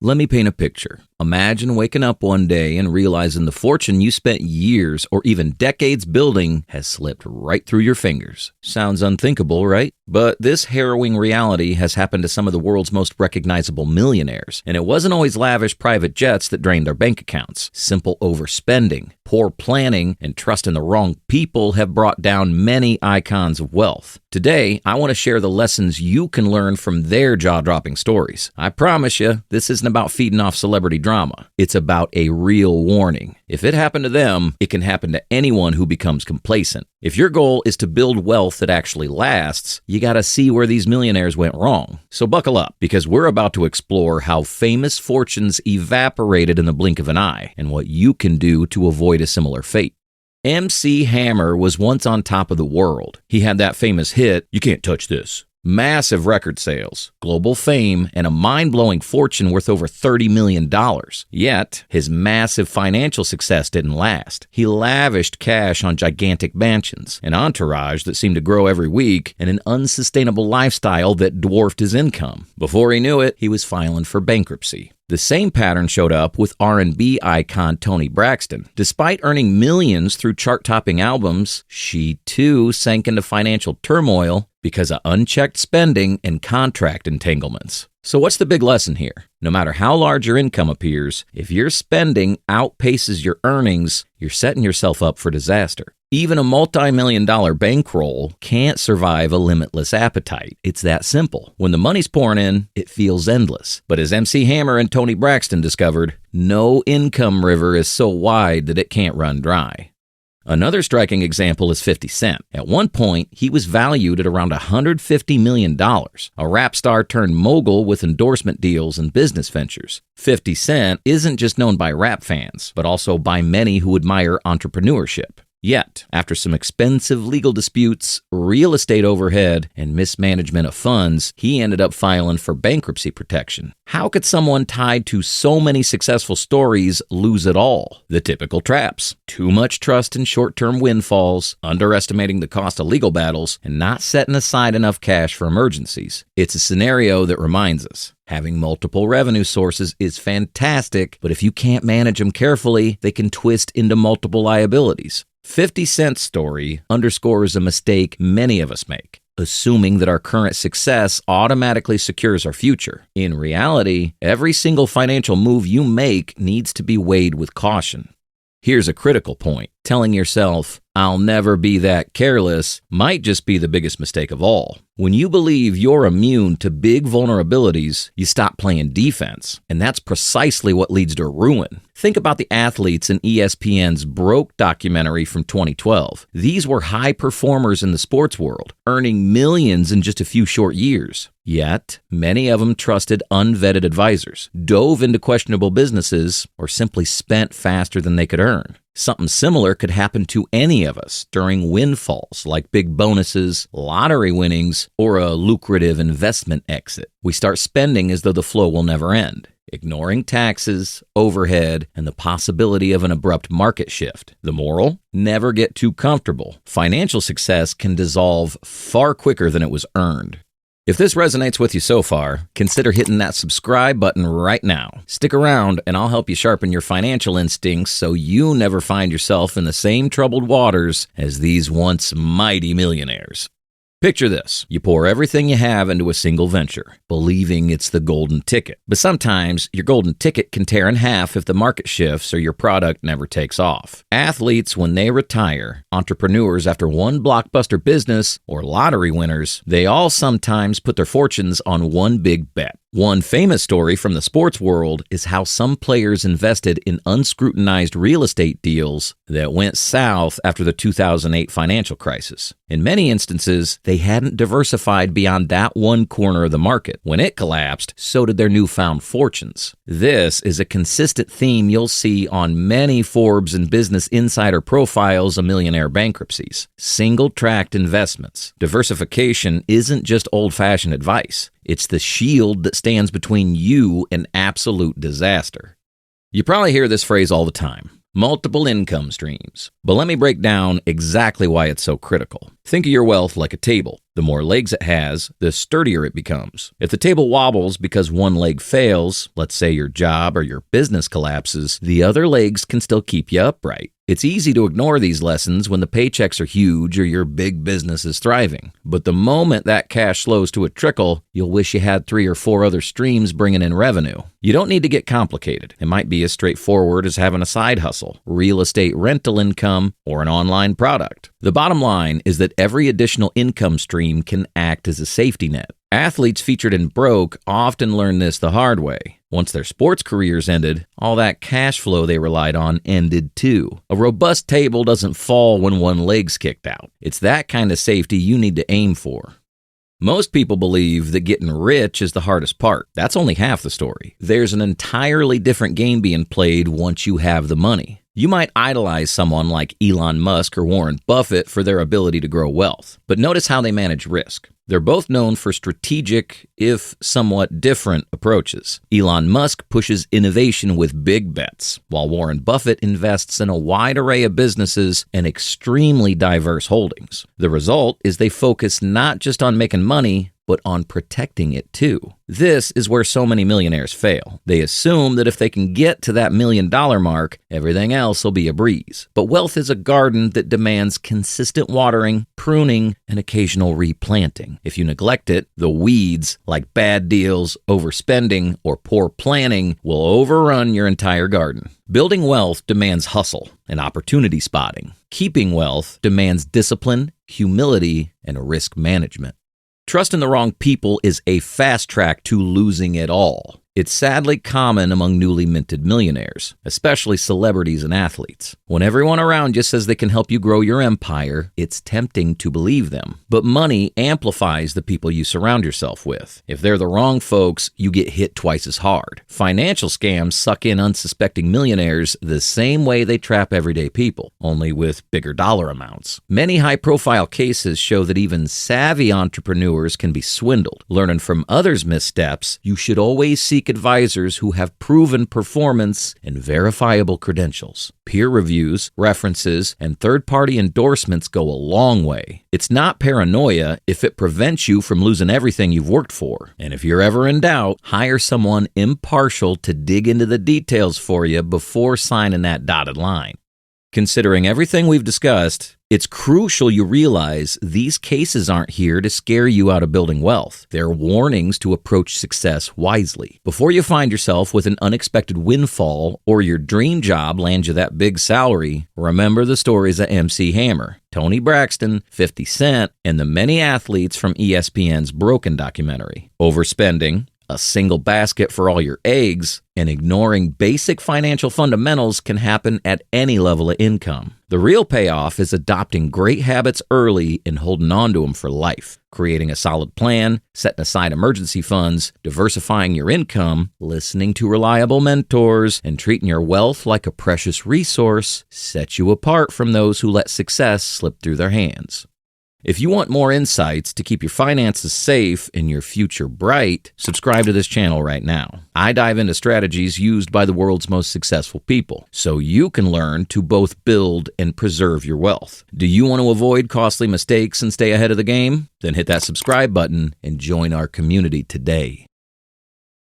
Let me paint a picture. Imagine waking up one day and realizing the fortune you spent years or even decades building has slipped right through your fingers. Sounds unthinkable, right? But this harrowing reality has happened to some of the world's most recognizable millionaires, and it wasn't always lavish private jets that drained their bank accounts. Simple overspending, poor planning, and trust in the wrong people have brought down many icons of wealth. Today, I want to share the lessons you can learn from their jaw-dropping stories. I promise you, this isn't about feeding off celebrity drama. It's about a real warning. If it happened to them, it can happen to anyone who becomes complacent. If your goal is to build wealth that actually lasts, you gotta see where these millionaires went wrong. So buckle up, because we're about to explore how famous fortunes evaporated in the blink of an eye, and what you can do to avoid a similar fate. MC Hammer was once on top of the world. He had that famous hit, "You Can't Touch This." Massive record sales, global fame, and a mind-blowing fortune worth over $30 million. Yet, his massive financial success didn't last. He lavished cash on gigantic mansions, an entourage that seemed to grow every week, and an unsustainable lifestyle that dwarfed his income. Before he knew it, he was filing for bankruptcy. The same pattern showed up with R&B icon Toni Braxton. Despite earning millions through chart-topping albums, she too sank into financial turmoil because of unchecked spending and contract entanglements. So what's the big lesson here? No matter how large your income appears, if your spending outpaces your earnings, you're setting yourself up for disaster. Even a multi-million-dollar bankroll can't survive a limitless appetite. It's that simple. When the money's pouring in, it feels endless. But as MC Hammer and Toni Braxton discovered, no income river is so wide that it can't run dry. Another striking example is 50 Cent. At one point, he was valued at around $150 million, a rap star turned mogul with endorsement deals and business ventures. 50 Cent isn't just known by rap fans, but also by many who admire entrepreneurship. Yet, after some expensive legal disputes, real estate overhead, and mismanagement of funds, he ended up filing for bankruptcy protection. How could someone tied to so many successful stories lose it all? The typical traps: too much trust in short-term windfalls, underestimating the cost of legal battles, and not setting aside enough cash for emergencies. It's a scenario that reminds us, having multiple revenue sources is fantastic, but if you can't manage them carefully, they can twist into multiple liabilities. 50 Cent's story underscores a mistake many of us make, assuming that our current success automatically secures our future. In reality, every single financial move you make needs to be weighed with caution. Here's a critical point. Telling yourself, "I'll never be that careless," might just be the biggest mistake of all. When you believe you're immune to big vulnerabilities, you stop playing defense, and that's precisely what leads to ruin. Think about the athletes in ESPN's Broke documentary from 2012. These were high performers in the sports world, earning millions in just a few short years. Yet, many of them trusted unvetted advisors, dove into questionable businesses, or simply spent faster than they could earn. Something similar could happen to any of us during windfalls like big bonuses, lottery winnings, or a lucrative investment exit. We start spending as though the flow will never end, ignoring taxes, overhead, and the possibility of an abrupt market shift. The moral? Never get too comfortable. Financial success can dissolve far quicker than it was earned. If this resonates with you so far, consider hitting that subscribe button right now. Stick around and I'll help you sharpen your financial instincts so you never find yourself in the same troubled waters as these once mighty millionaires. Picture this. You pour everything you have into a single venture, believing it's the golden ticket. But sometimes your golden ticket can tear in half if the market shifts or your product never takes off. Athletes, when they retire, entrepreneurs after one blockbuster business, or lottery winners, they all sometimes put their fortunes on one big bet. One famous story from the sports world is how some players invested in unscrutinized real estate deals that went south after the 2008 financial crisis. In many instances, they hadn't diversified beyond that one corner of the market. When it collapsed, so did their newfound fortunes. This is a consistent theme you'll see on many Forbes and Business Insider profiles of millionaire bankruptcies. Single-tracked investments. Diversification isn't just old-fashioned advice. It's the shield that stands between you and absolute disaster. You probably hear this phrase all the time. Multiple income streams. But let me break down exactly why it's so critical. Think of your wealth like a table. The more legs it has, the sturdier it becomes. If the table wobbles because one leg fails, let's say your job or your business collapses, the other legs can still keep you upright. It's easy to ignore these lessons when the paychecks are huge or your big business is thriving. But the moment that cash slows to a trickle, you'll wish you had 3 or 4 other streams bringing in revenue. You don't need to get complicated. It might be as straightforward as having a side hustle, real estate rental income, or an online product. The bottom line is that every additional income stream can act as a safety net. Athletes featured in Broke often learn this the hard way. Once their sports careers ended, all that cash flow they relied on ended too. A robust table doesn't fall when one leg's kicked out. It's that kind of safety you need to aim for. Most people believe that getting rich is the hardest part. That's only half the story. There's an entirely different game being played once you have the money. You might idolize someone like Elon Musk or Warren Buffett for their ability to grow wealth, but notice how they manage risk. They're both known for strategic, if somewhat different, approaches. Elon Musk pushes innovation with big bets, while Warren Buffett invests in a wide array of businesses and extremely diverse holdings. The result is they focus not just on making money, but on protecting it too. This is where so many millionaires fail. They assume that if they can get to that $1 million mark, everything else will be a breeze. But wealth is a garden that demands consistent watering, pruning, and occasional replanting. If you neglect it, the weeds, like bad deals, overspending, or poor planning, will overrun your entire garden. Building wealth demands hustle and opportunity spotting. Keeping wealth demands discipline, humility, and risk management. Trust in the wrong people is a fast track to losing it all. It's sadly common among newly minted millionaires, especially celebrities and athletes. When everyone around you says they can help you grow your empire, it's tempting to believe them. But money amplifies the people you surround yourself with. If they're the wrong folks, you get hit twice as hard. Financial scams suck in unsuspecting millionaires the same way they trap everyday people, only with bigger dollar amounts. Many high-profile cases show that even savvy entrepreneurs can be swindled. Learning from others' missteps, you should always seek advisors who have proven performance and verifiable credentials. Peer reviews, references, and third-party endorsements go a long way. It's not paranoia if it prevents you from losing everything you've worked for. And if you're ever in doubt, hire someone impartial to dig into the details for you before signing that dotted line. Considering everything we've discussed, it's crucial you realize these cases aren't here to scare you out of building wealth. They're warnings to approach success wisely. Before you find yourself with an unexpected windfall or your dream job lands you that big salary, remember the stories of MC Hammer, Tony Braxton, 50 Cent, and the many athletes from ESPN's Broken documentary. Overspending, a single basket for all your eggs, and ignoring basic financial fundamentals can happen at any level of income. The real payoff is adopting great habits early and holding on to them for life. Creating a solid plan, setting aside emergency funds, diversifying your income, listening to reliable mentors, and treating your wealth like a precious resource sets you apart from those who let success slip through their hands. If you want more insights to keep your finances safe and your future bright, subscribe to this channel right now. I dive into strategies used by the world's most successful people, so you can learn to both build and preserve your wealth. Do you want to avoid costly mistakes and stay ahead of the game? Then hit that subscribe button and join our community today.